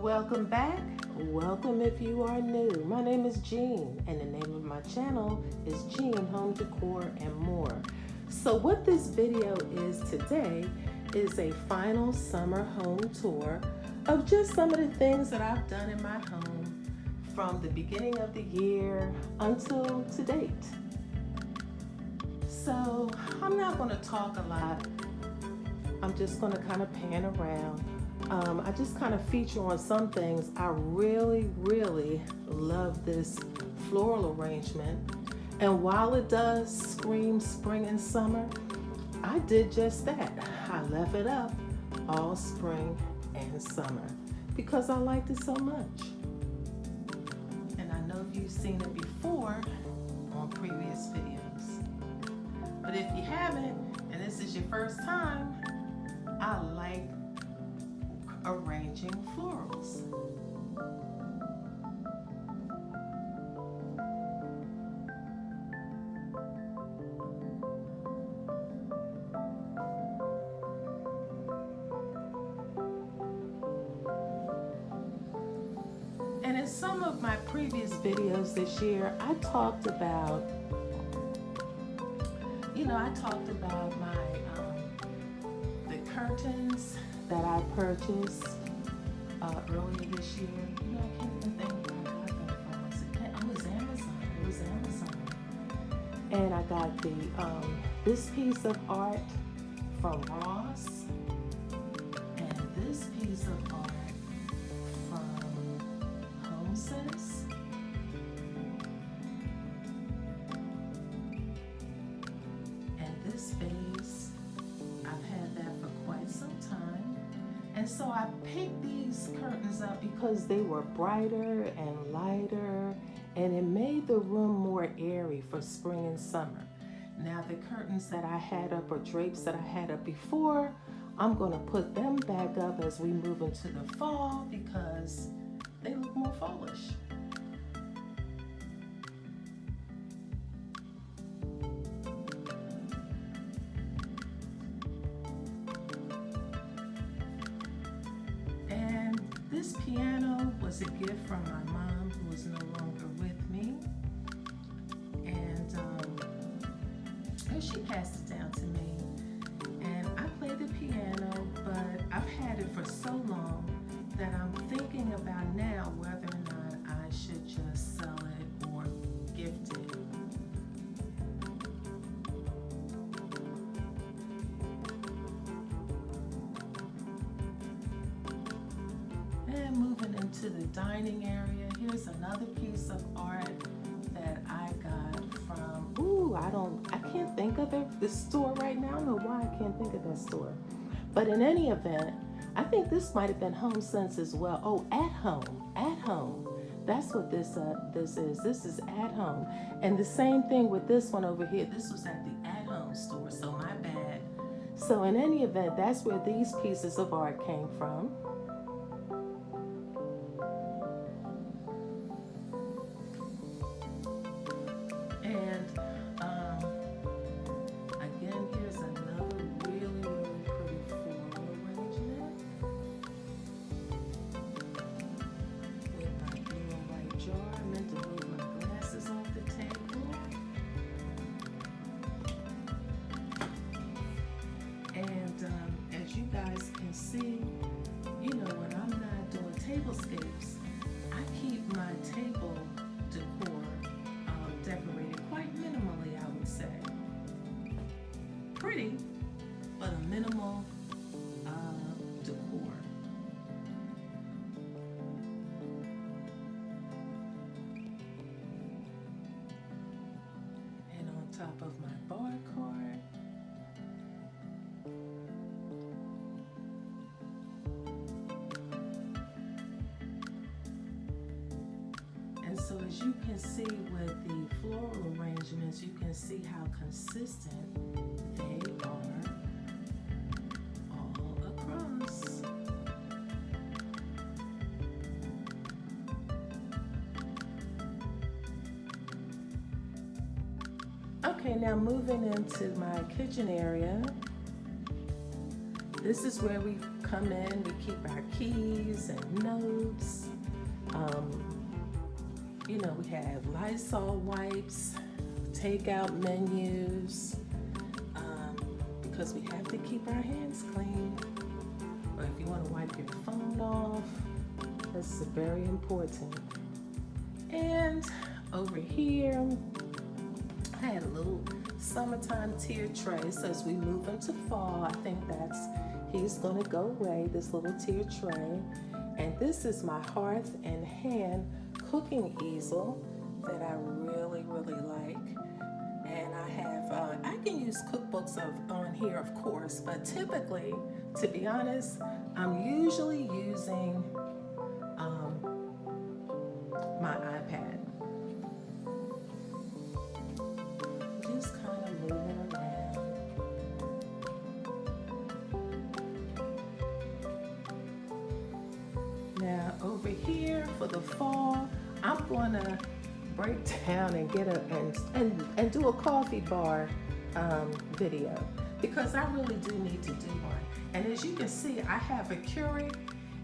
welcome back. Welcome if you are new. My name is Jean, and the name of my channel is Jean Home Decor and More. So what this video is today is a final summer home tour of just some of the things that I've done in my home from the beginning of the year until to date. So I'm not going to talk a lot. I'm just going to kind of pan around. I just kind of feature on some things. I really love this floral arrangement. And while it does scream spring and summer, I did just that. I left it up all spring and summer because I liked it so much. And I know you've seen it before on previous videos. But if you haven't, and this is your first time, I like arranging florals. And in some of my previous videos this year, I talked about my the curtains that I purchased earlier this year. I can't even think where I got them from. It was Amazon. And I got this piece of art from Ross, and this piece of art from HomeSense. And this vase, I've had that for quite some time. And so I picked these curtains up because they were brighter and lighter, and it made the room more airy for spring and summer. Now the curtains that I had up, or drapes that I had up before, I'm going to put them back up as we move into the fall because they look more fallish. This piano was a gift from my mom, who is no longer with me, and she passed it down to me. And I play the piano, but I've had it for so long that I'm thinking about now whether or not I should just sell it or gift it. And moving into the dining area, here's another piece of art that I got from, I can't think of the store right now. I don't know why I can't think of that store. But in any event, I think this might have been HomeSense as well. Oh, At Home. That's what this is. This is At Home. And the same thing with this one over here. This was at the At Home store, so my bad. So in any event, that's where these pieces of art came from. Again, here's another really pretty floral arrangement with my blue and white jar. I meant to move my glasses off the table. And as you guys can see, when I'm not doing tablescapes, I keep my table decor decorated quite minimally, I would say. Pretty, but a minimal decor. And on top of my bar card, and so as you can see with the floral arrangements, you can see how consistent they are all across. Okay, now moving into my kitchen area, This is where we come in, we keep our keys and notes. We have Lysol wipes, takeout menus, because we have to keep our hands clean. Or if you want to wipe your phone off, this is very important. And over here, I had a little summertime tier tray. So as we move into fall, I think he's gonna go away, this little tier tray. And this is my hearth and hand cooking easel that I really, really like. And I can use cookbooks on here, of course, but typically, to be honest, I'm usually using my iPad. Just kind of moving around. Now over here for the fall, I'm gonna break down and get and do a coffee bar video, because I really do need to do one. And as you can see, I have a Keurig,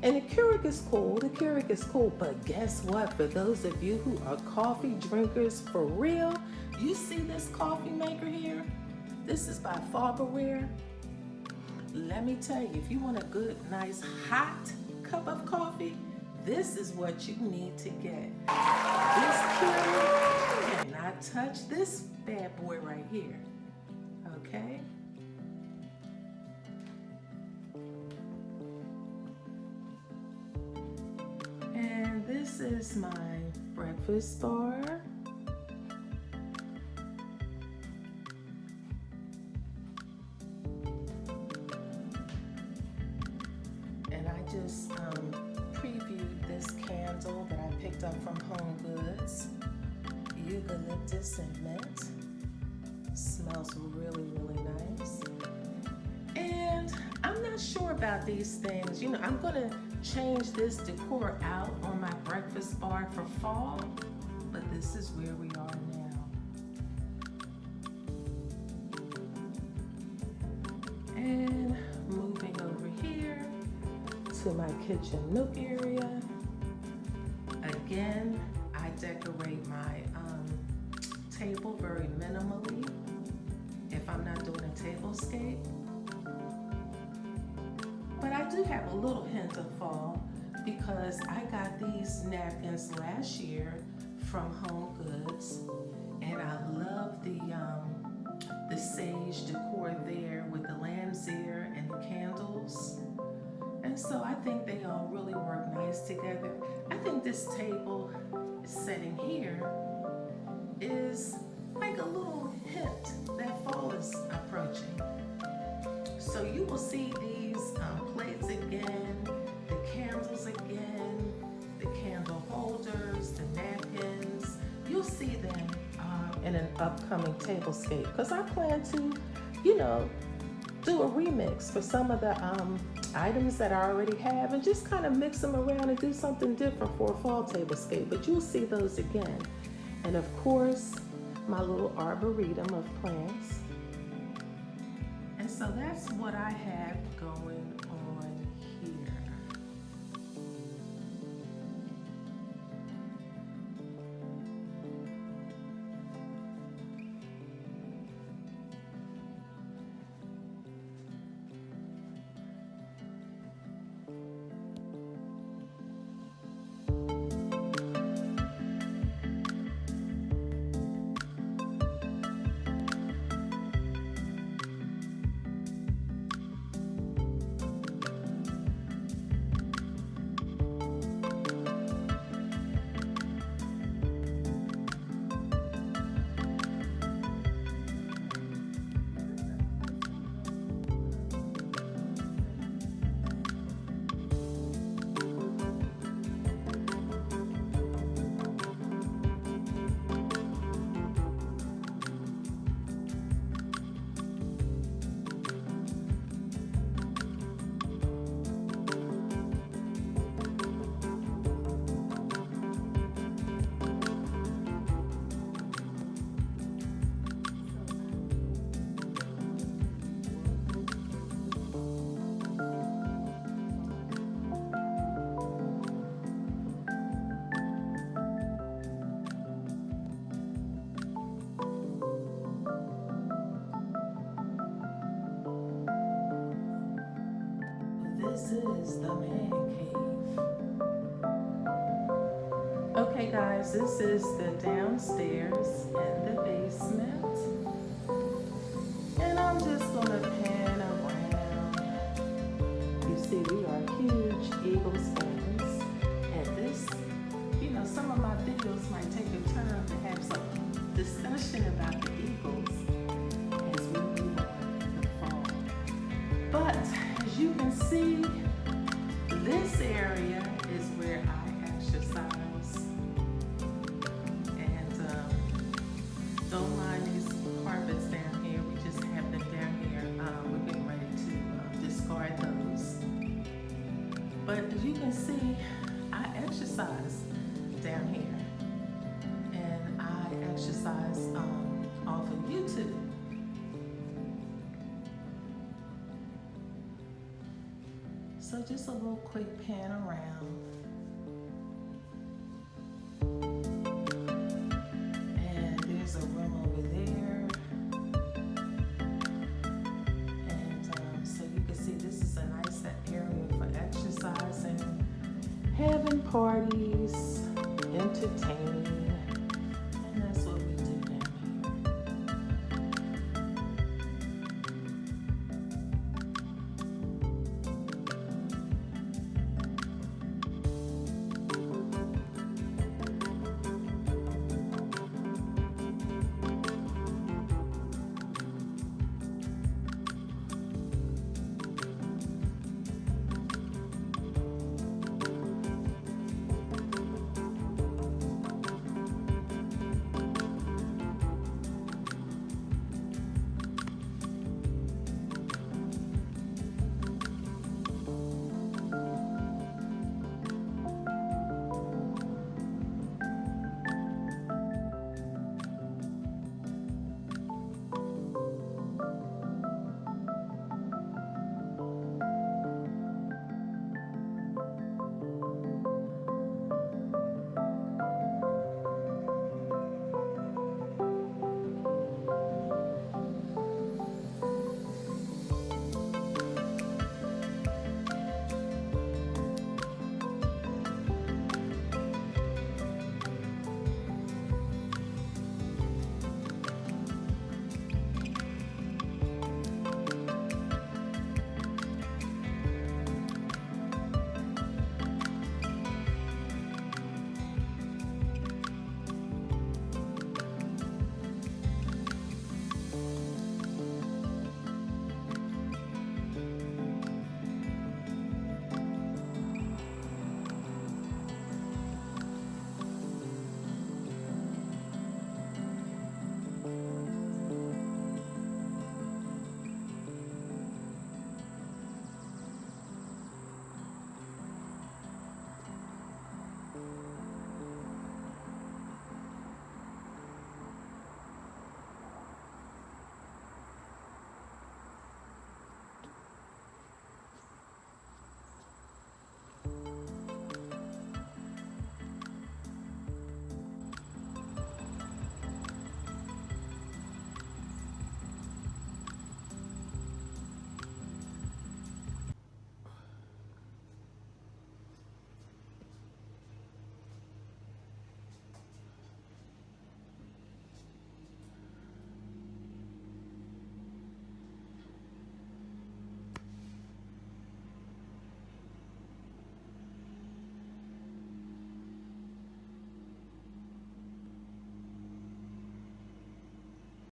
and the Keurig is cool. The Keurig is cool, but guess what? For those of you who are coffee drinkers for real, you see this coffee maker here? This is by Farberware. Let me tell you, if you want a good, nice, hot cup of coffee, this is what you need to get. This Keurig cannot touch this bad boy right here. Okay? And this is my breakfast bar. And I just previewed this candle that I picked up from Home Goods. Eucalyptus and mint. Smells really, really nice. And I'm not sure about these things. I'm gonna change this decor out on my breakfast bar for fall, but this is where we are now. And moving over here to my kitchen nook area. Again, I decorate my table very minimally if I'm not doing a tablescape. But I do have a little hint of fall because I got these napkins last year from Home Goods, and I love the sage decor there with the lamb's ear and the candles. And so I think they all really work nice together. I think this table setting here is like a little hint that fall is approaching. So you will see these plates again, the candles again, the candle holders, the napkins. You'll see them in an upcoming tablescape, because I plan to, do a remix for some of the items that I already have and just kind of mix them around and do something different for a fall tablescape. But you'll see those again. And of course, my little arboretum of plants. And so that's what I have going on here. this is the man cave. Okay guys, this is the downstairs and the basement. And I'm just gonna pan around. You see, we are huge Eagles fans. And this, some of my videos might take a turn to have some discussion about the Eagles as we move on in the fall. But as you can see, this area is where I exercise. And don't mind these carpets down here. We just have them down here. We're getting ready to discard those. But as you can see, I exercise down here. And I exercise off of YouTube. So just a little quick pan around. And there's a room over there. And so you can see this is a nice area for exercising, having parties, entertaining.